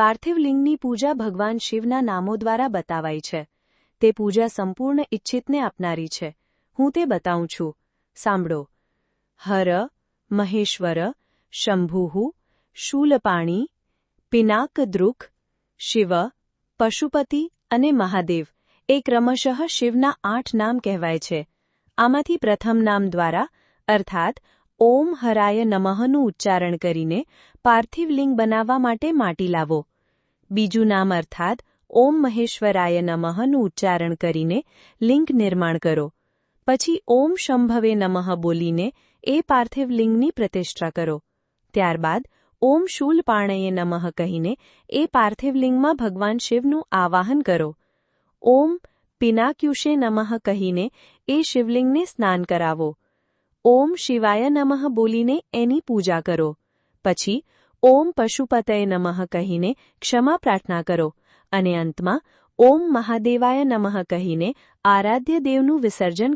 પાર્થિવ લિંગની પૂજા ભગવાન શિવના નામો દ્વારા બતાવાય છે. તે પૂજા સંપૂર્ણ ઇચ્છિતને આપનારી છે. હું તે બતાવું છું. સાંભળો. હર, મહેશ્વર, શંભુઃ, શૂલપાણી, પિનાકદૃક, શિવ, પશુપતિ અને મહાદેવ એ ક્રમશઃ શિવના 8 નામ કહેવાય છે. આમાંથી પ્રથમ નામ દ્વારા અર્થાત ઓમ હરાય નમઃનું ઉચ્ચારણ કરીને પાર્થિવ લિંગ બનાવવા માટે માટી લાવો. બીજું નામ અર્થાત ઓમ મહેશ્વરાય નમઃનું ઉચ્ચારણ કરીને લિંગ નિર્માણ કરો. પછી ઓમ શંભવે નમઃ બોલીને એ પાર્થિવ લિંગની પ્રતિષ્ઠા કરો. ત્યારબાદ ઓમ શૂલપાણયે નમઃ કહીને એ પાર્થિવ લિંગમાં ભગવાન શિવનું આવાહન કરો. ઓમ પિનાક્યુષે નમઃ કહીને એ શિવલિંગને સ્નાન કરાવો. ઓમ શિવાય નમઃ બોલીને એની પૂજા કરો. પછી ઓમ પશુપતયે નમઃ કહીને ક્ષમા પ્રાર્થના કરો અને અંતમાં ઓમ મહાદેવાય નમઃ કહીને આરાધ્ય દેવનું વિસર્જન